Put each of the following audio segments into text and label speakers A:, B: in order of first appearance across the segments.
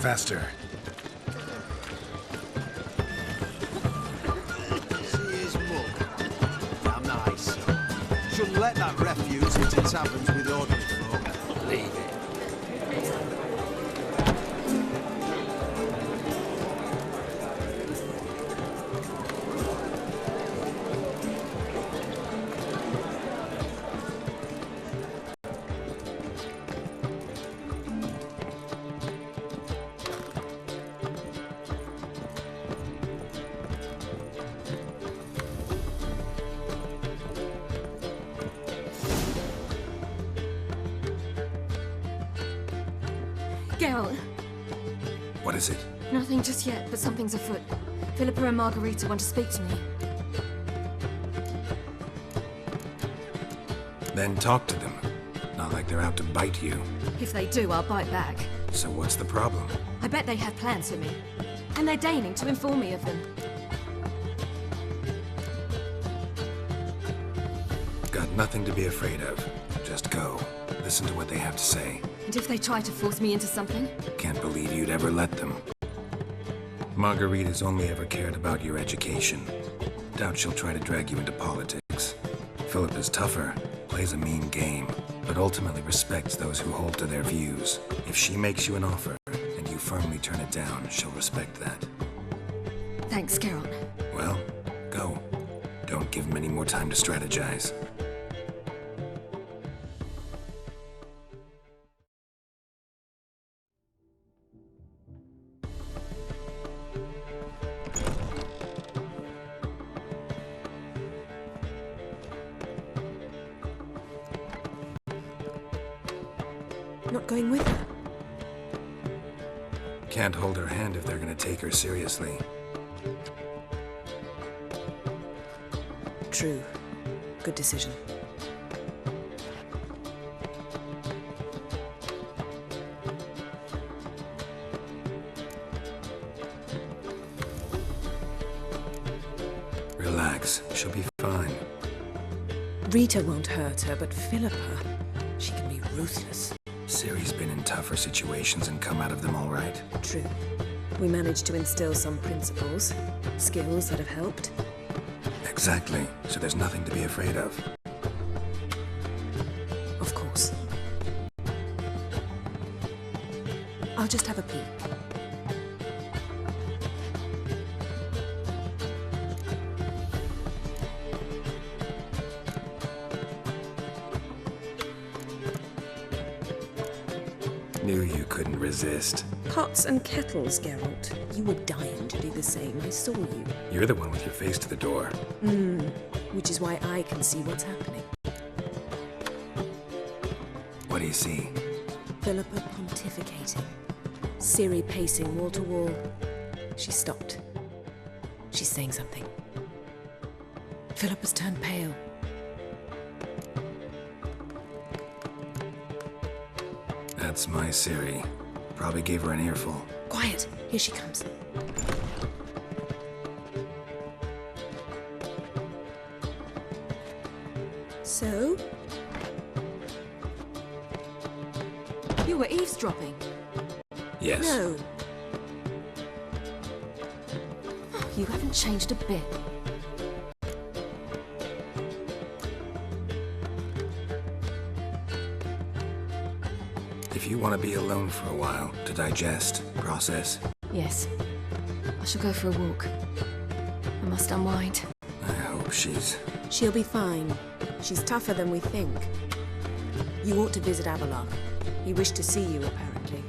A: Faster.
B: See his mug. Damn nice. Shouldn't let that refuse into taverns with ordinary folk. Leave it.
C: Geralt.
A: What is it?
C: Nothing just yet, but something's afoot. Philippa and Margarita want to speak to me.
A: Then talk to them. Not like they're out to bite you.
C: If they do, I'll bite back.
A: So what's the problem?
C: I bet they have plans for me. And they're deigning to inform me of them.
A: Got nothing to be afraid of. Just go. Listen to what they have to say.
C: And if they try to force me into something?
A: Can't believe you'd ever let them. Margarita's only ever cared about your education. Doubt she'll try to drag you into politics. Philip is tougher, plays a mean game, but ultimately respects those who hold to their views. If she makes you an offer, and you firmly turn it down, she'll respect that.
C: Thanks, Geralt.
A: Well, go. Don't give him any more time to strategize.
D: Not going with her?
A: Can't hold her hand if they're gonna take her seriously.
D: True. Good decision.
A: Relax, she'll be fine.
D: Rita won't hurt her, but Philippa, she can be ruthless.
A: Ciri's been in tougher situations and come out of them all right.
D: True. We managed to instill some principles, skills that have helped.
A: Exactly, so there's nothing to be afraid of.
D: Of course. I'll just have a peek.
A: Knew you couldn't resist.
D: Pots and kettles, Geralt. You were dying to do the same. I saw you.
A: You're the one with your face to the door.
D: Which is why I can see what's happening.
A: What do you see?
D: Philippa pontificating. Ciri pacing wall to wall. She stopped. She's saying something. Philippa's turned pale.
A: That's my Ciri. Probably gave her an earful.
D: Quiet! Here she comes. So?
C: You were eavesdropping.
A: Yes.
D: No.
C: You haven't changed a bit.
A: If you want to be alone for a while, to digest, process.
C: Yes. I shall go for a walk. I must unwind.
A: I hope she's...
D: She'll be fine. She's tougher than we think. You ought to visit Avallac'h. He wished to see you, apparently.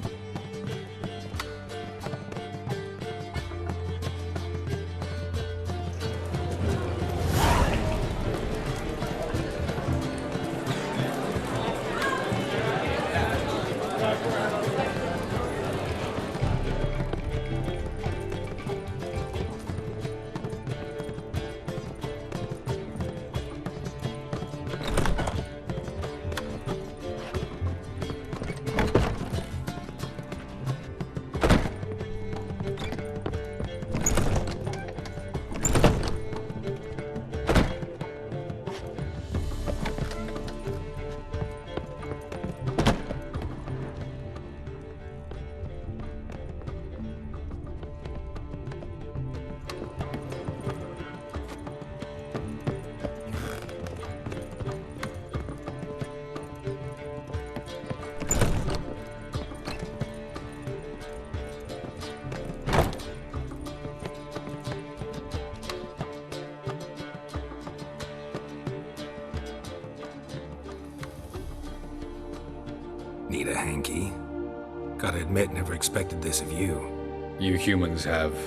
A: Need a hanky? Gotta admit, never expected this of you.
E: You humans have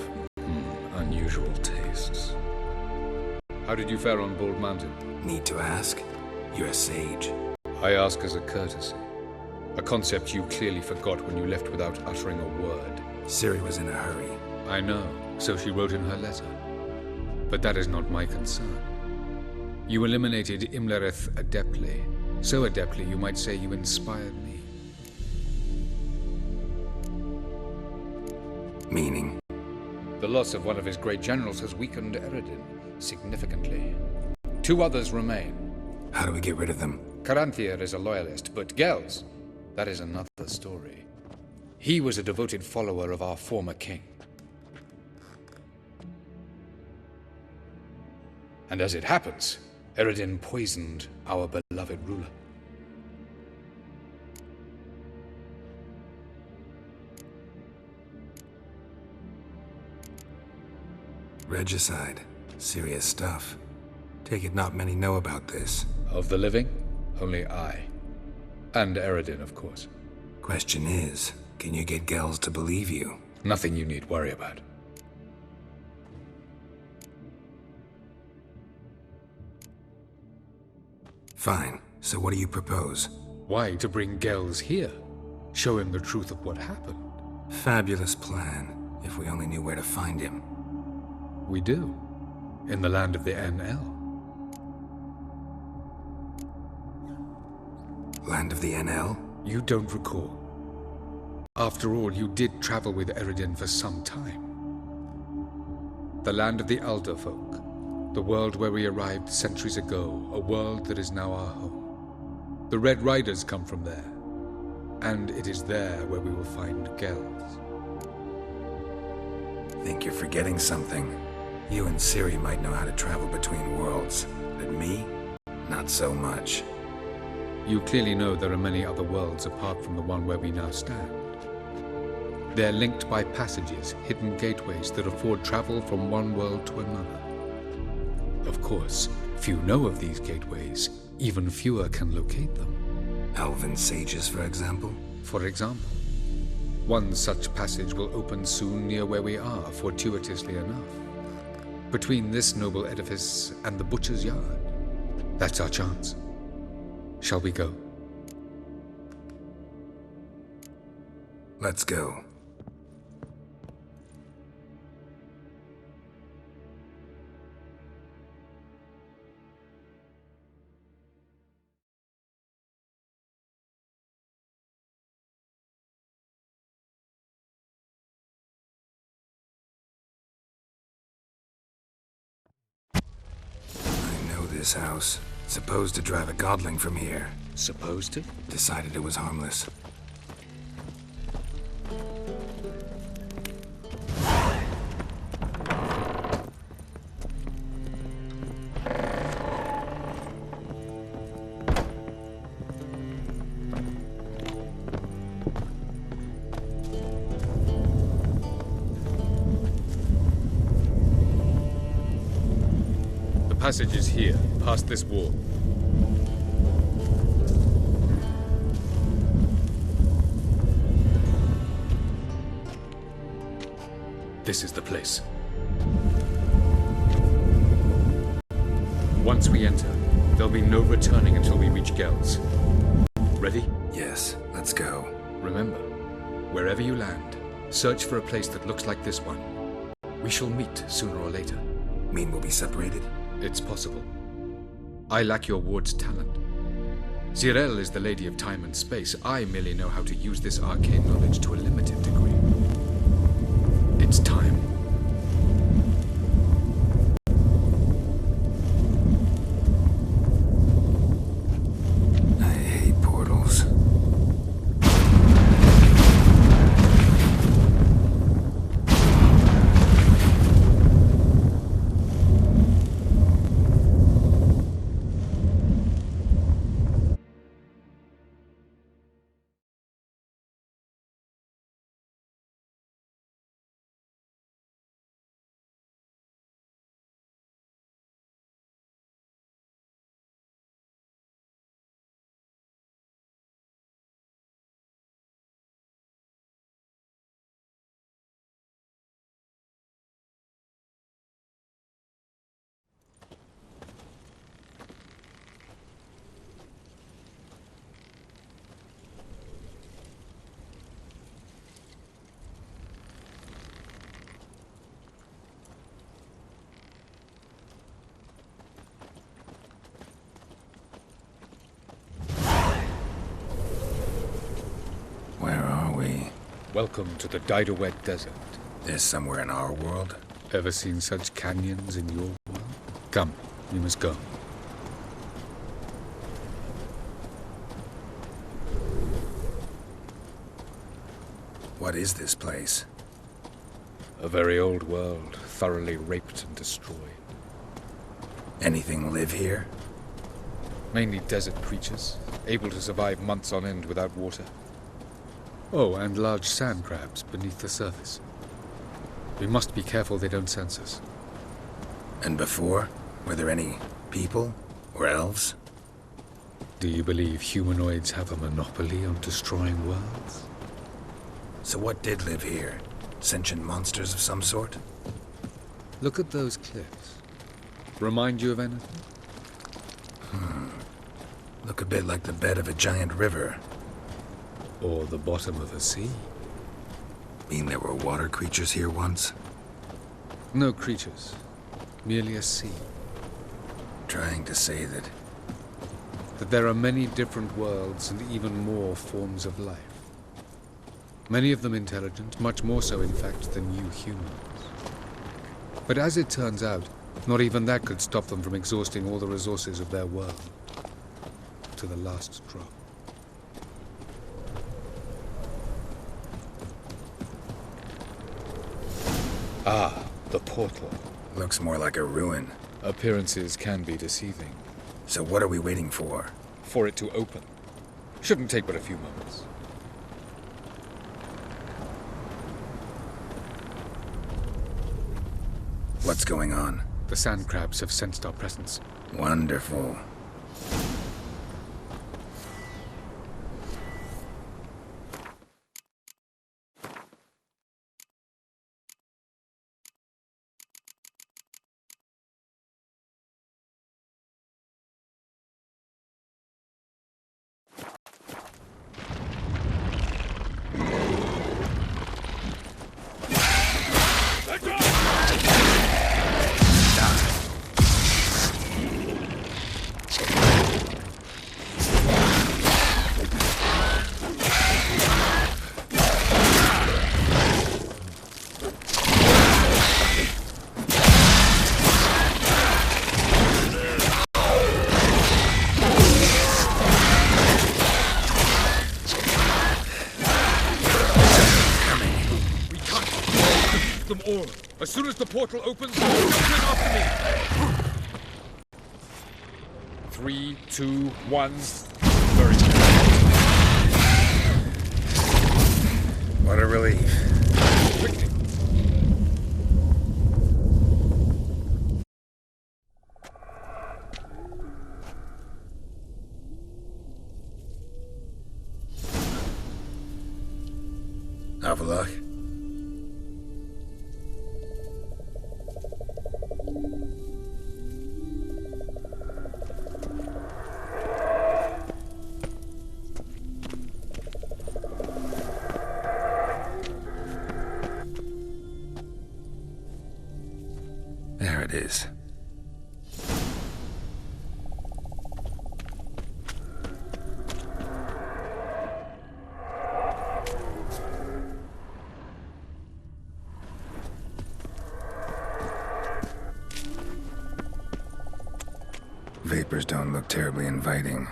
E: unusual tastes. How did you fare on Bald Mountain?
A: Need to ask? You're a sage.
E: I ask as a courtesy. A concept you clearly forgot when you left without uttering a word.
A: Ciri was in a hurry.
E: I know, so she wrote in her letter. But that is not my concern. You eliminated Imlerith adeptly. So adeptly, you might say you inspired me.
A: Meaning?
E: The loss of one of his great generals has weakened Eredin significantly. 2 others remain.
A: How do we get rid of them?
E: Caranthier is a loyalist, but Gels, that is another story. He was a devoted follower of our former king. And as it happens, Eredin poisoned our beloved ruler.
A: Regicide. Serious stuff. Take it not many know about this.
E: Of the living, only I. And Eredin, of course.
A: Question is, can you get Gels to believe you?
E: Nothing you need worry about.
A: Fine. So what do you propose?
E: Why to bring Gels here? Show him the truth of what happened.
A: Fabulous plan, if we only knew where to find him.
E: We do. In the land of the Aen Elle.
A: Land of the Aen Elle?
E: You don't recall. After all, you did travel with Eredin for some time. The land of the Elder folk. The world where we arrived centuries ago. A world that is now our home. The Red Riders come from there. And it is there where we will find Gels.
A: Think you're forgetting something. You and Ciri might know how to travel between worlds, but me? Not so much.
E: You clearly know there are many other worlds apart from the one where we now stand. They're linked by passages, hidden gateways that afford travel from one world to another. Of course, few know of these gateways. Even fewer can locate them.
A: Elven sages, for example?
E: For example. One such passage will open soon near where we are, fortuitously enough. Between this noble edifice and the butcher's yard. That's our chance. Shall we go?
A: Let's go. I know this house. Supposed to drive a godling from here.
E: Supposed to?
A: Decided it was harmless.
E: The passage is here, past this wall. This is the place. Once we enter, there'll be no returning until we reach Gels. Ready?
A: Yes, let's go.
E: Remember, wherever you land, search for a place that looks like this one. We shall meet sooner or later.
A: Mean we'll be separated?
E: It's possible. I lack your ward's talent. Ciri is the lady of time and space. I merely know how to use this arcane knowledge to a limited degree. It's time. Welcome to the Diderwet Desert.
A: This somewhere in our world?
E: Ever seen such canyons in your world? Come, we must go.
A: What is this place?
E: A very old world, thoroughly raped and destroyed.
A: Anything live here?
E: Mainly desert creatures, able to survive months on end without water. Oh, and large sand crabs beneath the surface. We must be careful they don't sense us.
A: And before? Were there any people? Or elves?
E: Do you believe humanoids have a monopoly on destroying worlds?
A: So what did live here? Sentient monsters of some sort?
E: Look at those cliffs. Remind you of anything?
A: Look a bit like the bed of a giant river.
E: Or the bottom of a sea?
A: Mean there were water creatures here once?
E: No creatures. Merely a sea.
A: Trying to say that...
E: That there are many different worlds and even more forms of life. Many of them intelligent, much more so in fact than you humans. But as it turns out, not even that could stop them from exhausting all the resources of their world. To the last drop. Ah, the portal.
A: Looks more like a ruin.
E: Appearances can be deceiving.
A: So what are we waiting for?
E: For it to open. Shouldn't take but a few moments.
A: What's going on?
E: The sand crabs have sensed our presence.
A: Wonderful.
E: Them all. As soon as the portal opens, jump in after me. 3, 2, 1. Very good.
A: What a relief.
E: Quickly.
A: Avallac'h? There it is. Vapors don't look terribly inviting.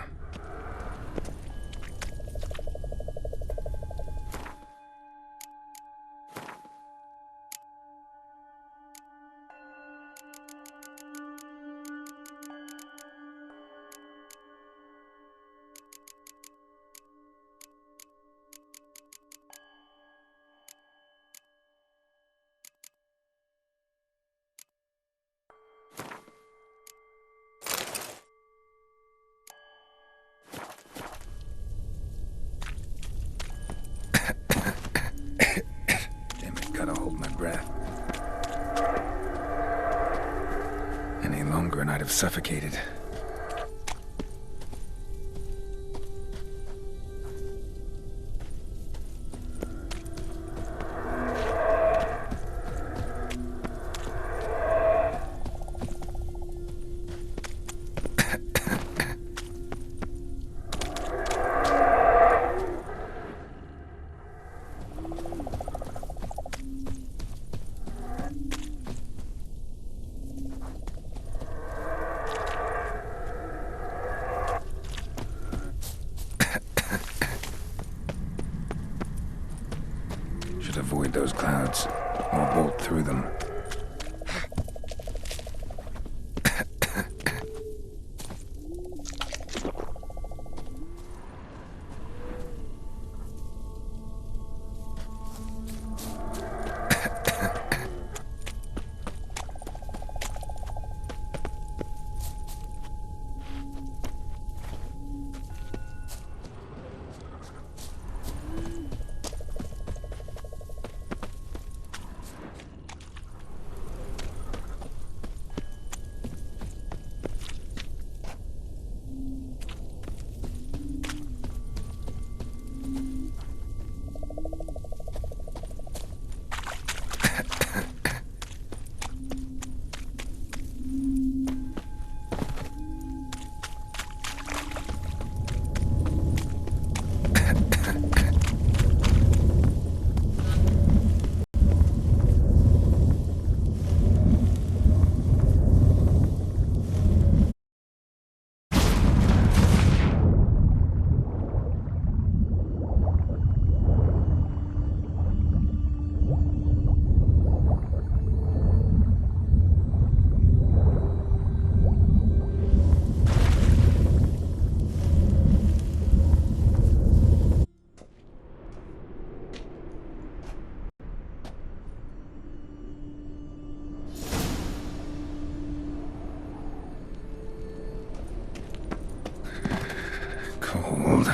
A: Gotta hold my breath. Any longer and I'd have suffocated. clouds, or bolt through them. Cold.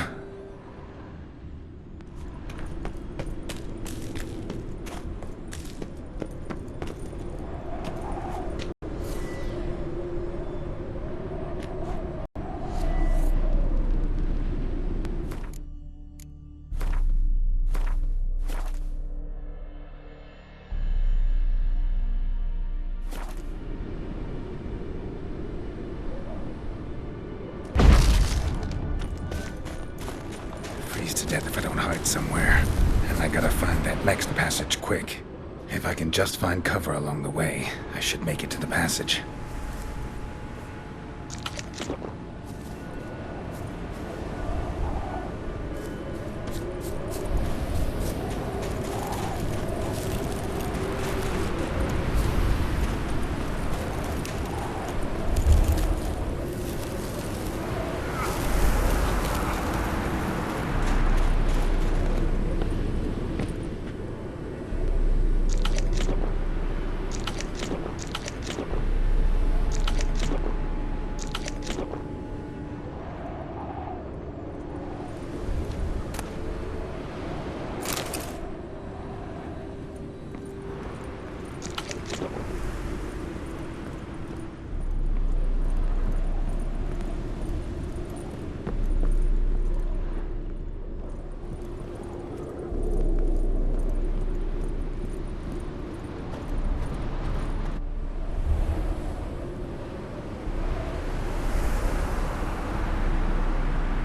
A: To death if I don't hide somewhere. And I gotta find that next passage quick. If I can just find cover along the way, I should make it to the passage.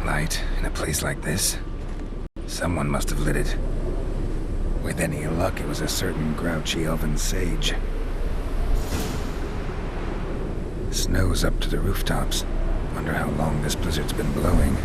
A: Light in a place like this? Someone must have lit it. With any luck, it was a certain grouchy elven sage. Snow's up to the rooftops. Wonder how long this blizzard's been blowing.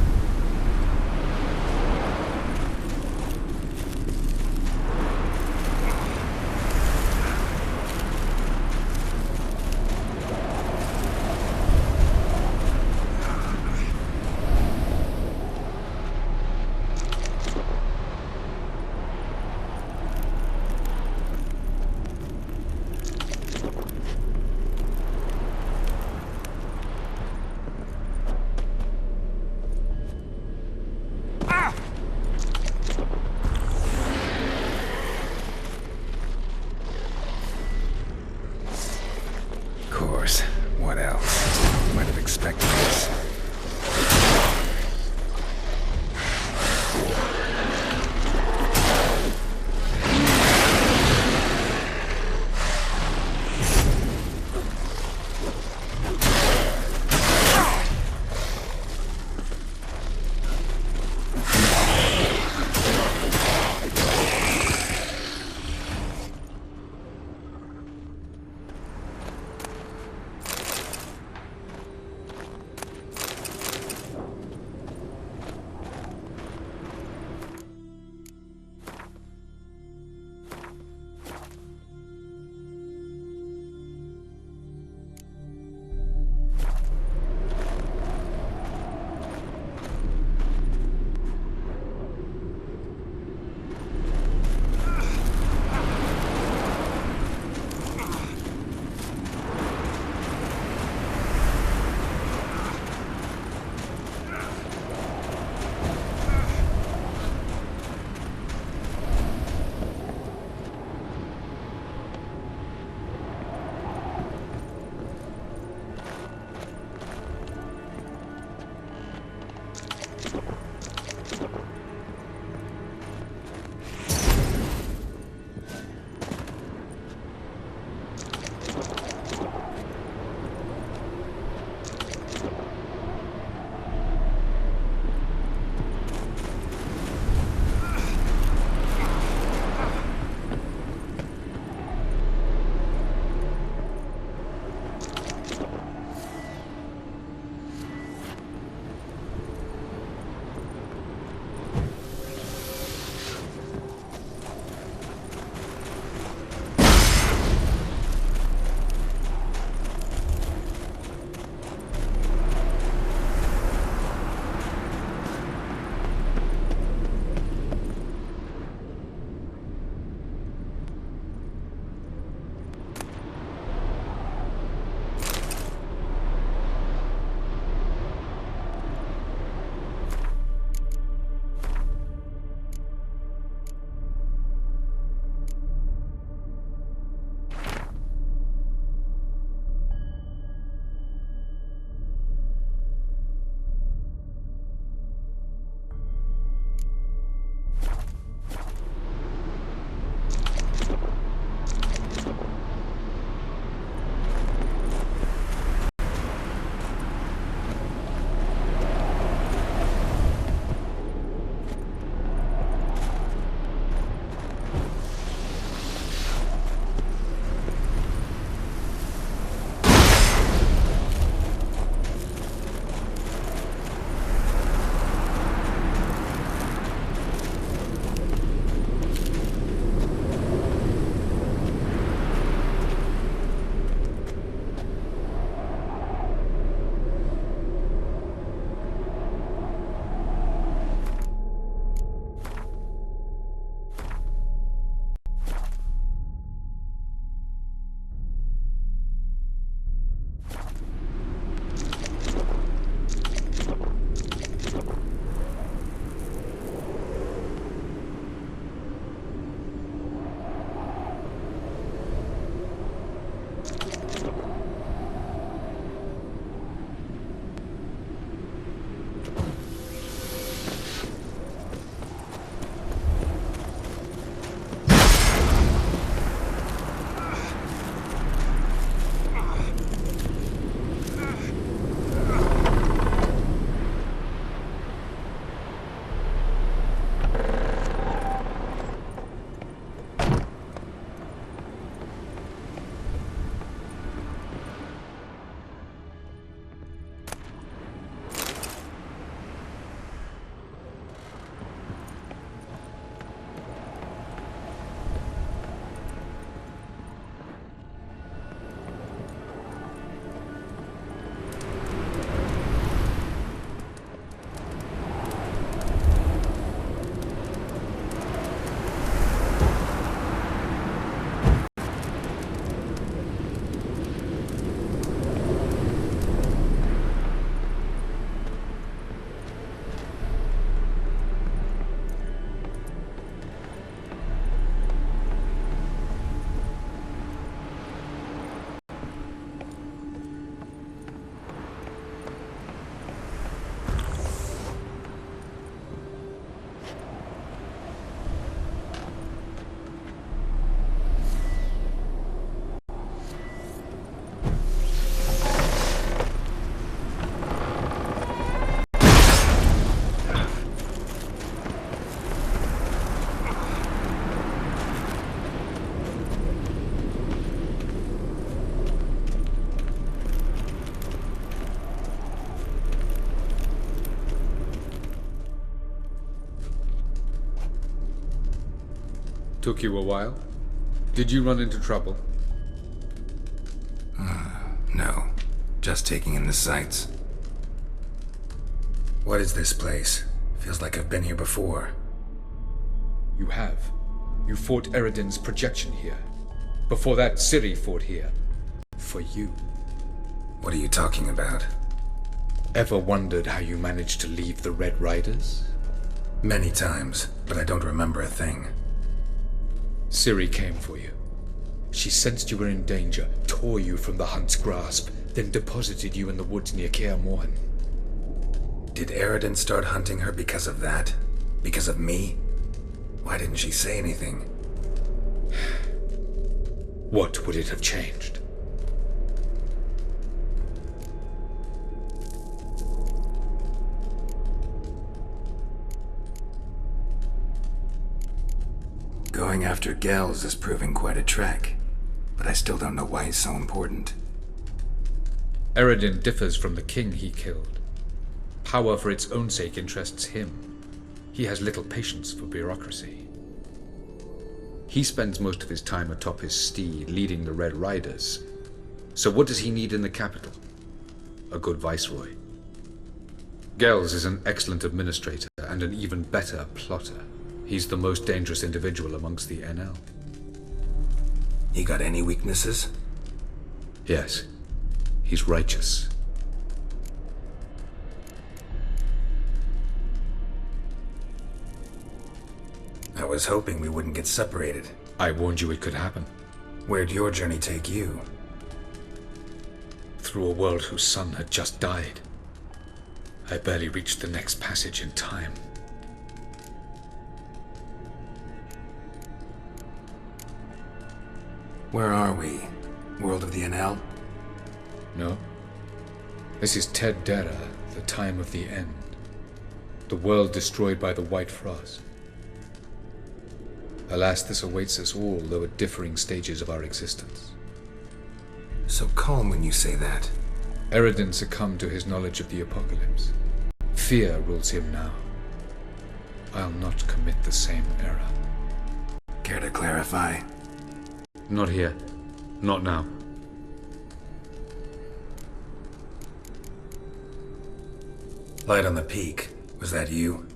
A: What else? Might have expected this.
E: Took you a while? Did you run into trouble?
A: No. Just taking in the sights. What is this place? Feels like I've been here before.
E: You have. You fought Eridan's projection here. Before that, Ciri fought here. For you.
A: What are you talking about?
E: Ever wondered how you managed to leave the Red Riders?
A: Many times, but I don't remember a thing.
E: Ciri came for you. She sensed you were in danger, tore you from the Hunt's grasp, then deposited you in the woods near Kaer Morhen.
A: Did Eridan start hunting her because of that? Because of me? Why didn't she say anything?
E: What would it have changed?
A: Going after Gels is proving quite a trek, but I still don't know why he's so important.
E: Eridan differs from the king he killed. Power for its own sake interests him. He has little patience for bureaucracy. He spends most of his time atop his steed, leading the Red Riders. So what does he need in the capital? A good viceroy. Gels is an excellent administrator and an even better plotter. He's the most dangerous individual amongst the Aen Elle.
A: You got any weaknesses?
E: Yes. He's righteous.
A: I was hoping we wouldn't get separated.
E: I warned you it could happen.
A: Where'd your journey take you?
E: Through a world whose sun had just died. I barely reached the next passage in time.
A: Where are we? World of the Aen Elle?
E: No. This is Ted Dera, the time of the end. The world destroyed by the White Frost. Alas, this awaits us all, though at differing stages of our existence.
A: So calm when you say that.
E: Eridan succumbed to his knowledge of the apocalypse. Fear rules him now. I'll not commit the same error.
A: Care to clarify?
E: Not here. Not now.
A: Light on the peak. Was that you?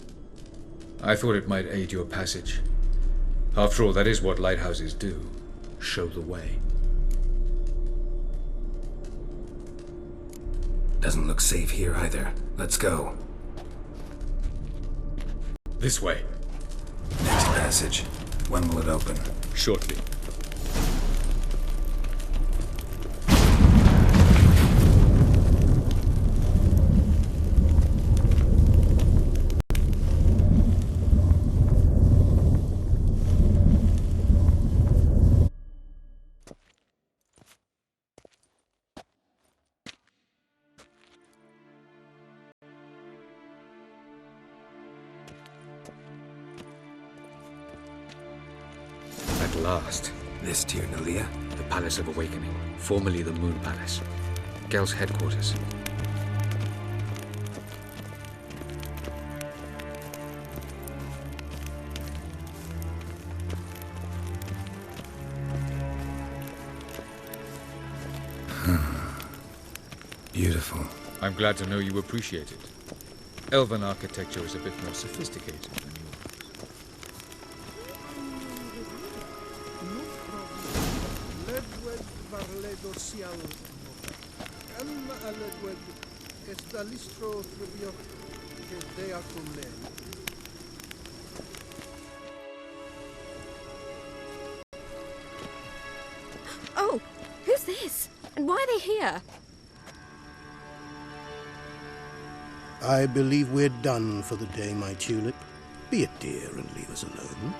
E: I thought it might aid your passage. After all, that is what lighthouses do. Show the way.
A: Doesn't look safe here either. Let's go.
E: This way.
A: Next passage. When will it open?
E: Shortly. At last.
A: This Tir Nalia?
E: The Palace of Awakening, formerly the Moon Palace. Gel's headquarters.
A: Beautiful.
E: I'm glad to know you appreciate it. Elven architecture is a bit more sophisticated than yours.
C: Oh, who's this? And why are they here?
F: I believe we're done for the day, my tulip. Be a dear and leave us alone.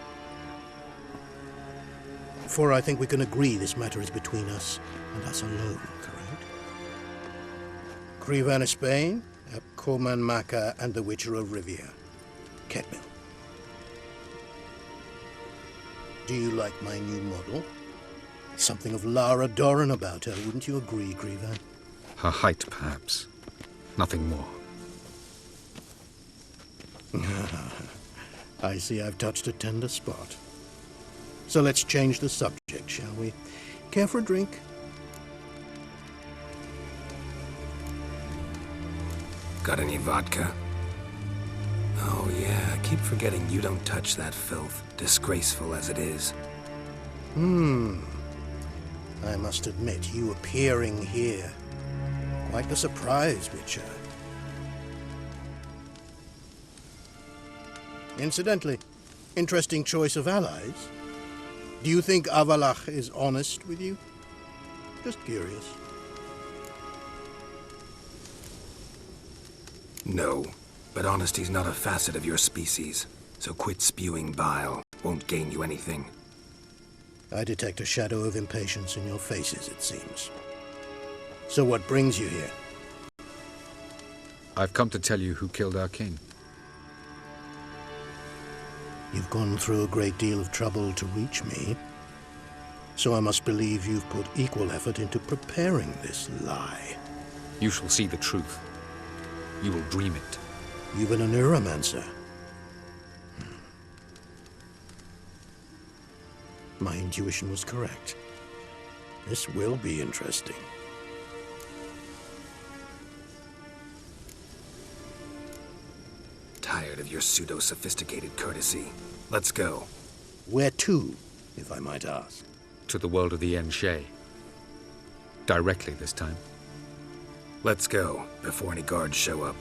F: For I think we can agree this matter is between us and us alone, correct? Crevan of Spain, Coman Maka, and the Witcher of Rivia. Ketmil. Do you like my new model? Something of Lara Doran about her, wouldn't you agree, Crevan?
E: Her height, perhaps. Nothing more.
F: I see I've touched a tender spot. So let's change the subject, shall we? Care for a drink?
A: Got any vodka? Oh yeah, I keep forgetting you don't touch that filth, disgraceful as it is.
F: I must admit, you appearing here, quite the surprise, Witcher. Incidentally, interesting choice of allies. Do you think Avallac'h is honest with you? Just curious.
A: No, but honesty's not a facet of your species, so quit spewing bile. Won't gain you anything.
F: I detect a shadow of impatience in your faces, it seems. So what brings you here?
E: I've come to tell you who killed our king.
F: You've gone through a great deal of trouble to reach me, so I must believe you've put equal effort into preparing this lie.
E: You shall see the truth. You will dream it.
F: Even a neuromancer. My intuition was correct. This will be interesting.
A: Tired of your pseudo-sophisticated courtesy. Let's go.
F: Where to, if I might ask?
E: To the world of the Aen Elle. Directly this time.
A: Let's go, before any guards show up.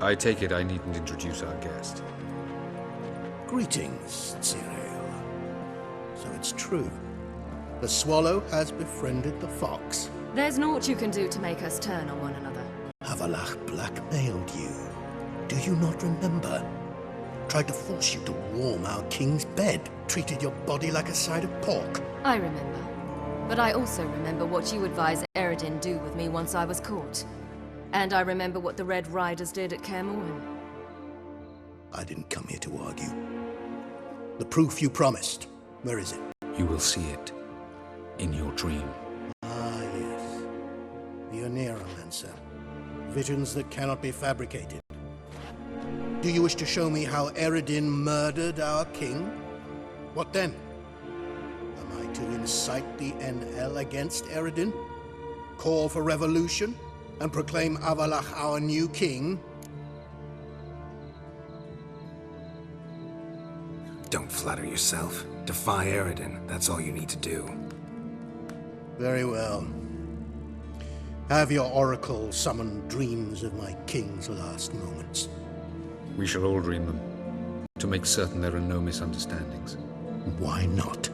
E: I take it I needn't introduce our guest.
F: Greetings, Ciri. So it's true. The swallow has befriended the fox.
C: There's naught you can do to make us turn on one another.
F: Avallac'h blackmailed you. Do you not remember? Tried to force you to warm our king's bed. Treated your body like a side of pork.
C: I remember. But I also remember what you advised Eredin do with me once I was caught. And I remember what the Red Riders did at Kaer Morhen.
F: I didn't come here to argue. The proof you promised. Where is it?
E: You will see it in your dream.
F: Ah, yes. The Oneiromancer. Visions that cannot be fabricated. Do you wish to show me how Eredin murdered our king? What then? Am I to incite the Aen Elle against Eredin? Call for revolution? And proclaim Avallac'h our new king?
A: Don't flatter yourself. Defy Eredin. That's all you need to do.
F: Very well. Have your oracle summon dreams of my king's last moments?
E: We shall all dream them, to make certain there are no misunderstandings.
F: Why not?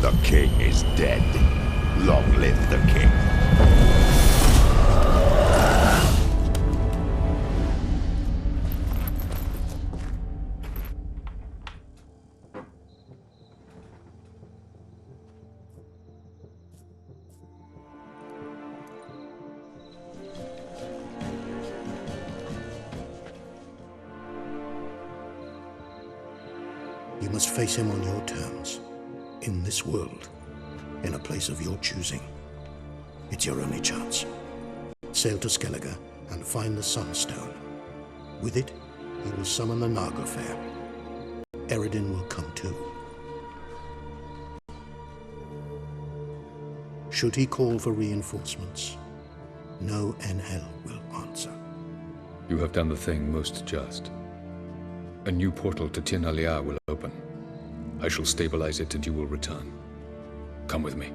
G: The king is dead. Long live the king.
F: You must face him on your terms. In this world, in a place of your choosing. It's your only chance. Sail to Skellige and find the Sunstone. With it, he will summon the Naga. Eredin will come too. Should he call for reinforcements, no Aen Elle will answer.
E: You have done the thing most just. A new portal to Aen Elle will open. I shall stabilize it and you will return. Come with me.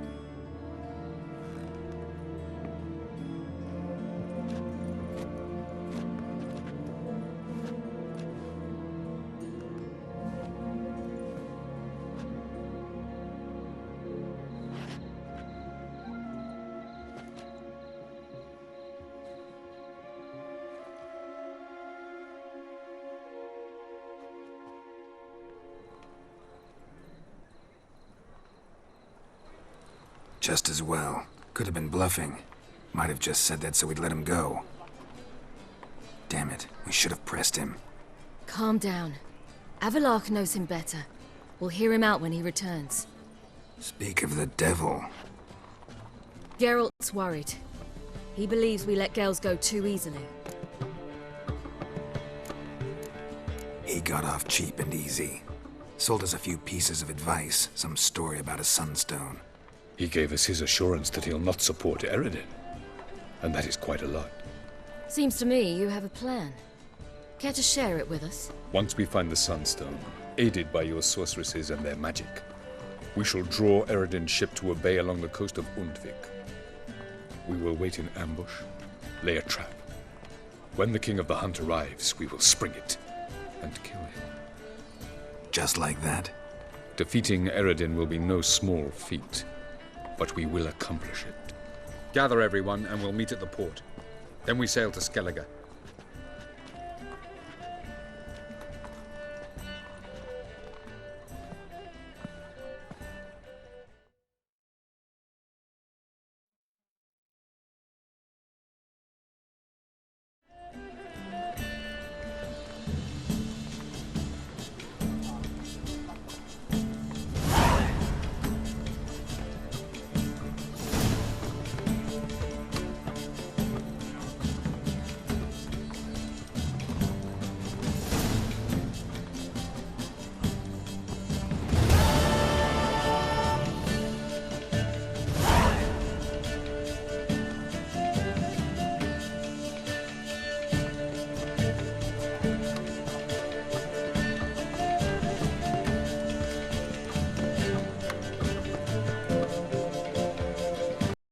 A: Just as well. Could have been bluffing. Might have just said that so we'd let him go. Damn it, we should have pressed him.
C: Calm down. Avallac'h knows him better. We'll hear him out when he returns.
A: Speak of the devil.
C: Geralt's worried. He believes we let girls go too easily.
A: He got off cheap and easy. Sold us a few pieces of advice, some story about a sunstone.
E: He gave us his assurance that he'll not support Eredin. And that is quite a lot.
C: Seems to me you have a plan. Care to share it with us?
E: Once we find the Sunstone, aided by your sorceresses and their magic, we shall draw Eredin's ship to a bay along the coast of Undvik. We will wait in ambush, lay a trap. When the King of the Hunt arrives, we will spring it and kill him.
A: Just like that?
E: Defeating Eredin will be no small feat, but we will accomplish it. Gather everyone and we'll meet at the port. Then we sail to Skellige.